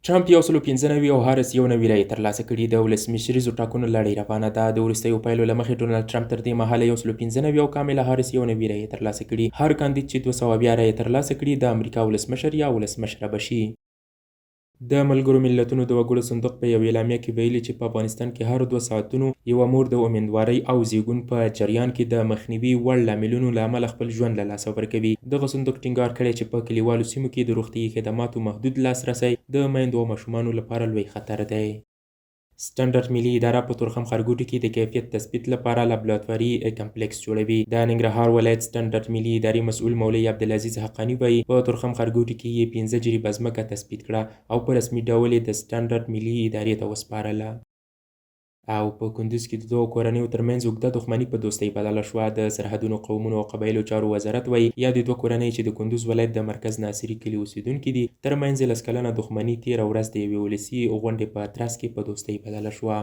ټرمپ 195 او هارس 190 رایې ترلاسه کړي. د ولسمشریزو ټاکنو لړۍ روانه ده. د وروستیو پایلو له مخې ډونالډ ټرمپ تر دې مهاله 195 او کاملا هارس 190 رایې ترلاسه کړي. هر کاندید چې 200 رایې ترلاسه کړي د امریکا ولسمشر یا ولسمشره بشي. د ملګرو ملتونو د وګړو صندوق په یو اعلامیه کې ویلي چې په افغانستان کې هر 2 ساعتونو یوه مور د امیندوارۍ او زیږون په جریان کې د مخنیوي وړ لاملونو له امله خپل ژوند له لاسه ورکوي. دغه صندوق ټینګار کړی چې په کلیوالو سیمو کې د روغتیايي خدماتو محدود لاسرسی د میندو او ماشومانو لپاره لوی خطر دی. سټنډرډ ملي اداره په تورخم ښارګوټي کې د کیفیت تثبیت لپاره لابراتواري کمپلیکس جوړوي. د ننګرهار ولایت سټنډرډ ملي ادارې مسؤل مولوي عبدالعزیز حقانی وایي په تورخم ښارګوټي کې یې 15 جریبه ځمکه تثبیت کړه او په رسمي ډول یې د سټنډرډ ملي ادارې ته وسپارله. او په کندوز کې د دوو کورنیو ترمنځ اوږده دښمني په دوستۍ بدله شوه. د سرحدونو قومونو او قبایلو چارو وزارت وایي یادې دوه کورنۍ چې د کندوز ولایت د مرکز ناصري کلي اوسیدونکي دي ترمنځ یې 10 کلنه دښمني تېره ورځ د یوې ولسي غونډې په ترڅ کې په دوستۍ بدله شوه.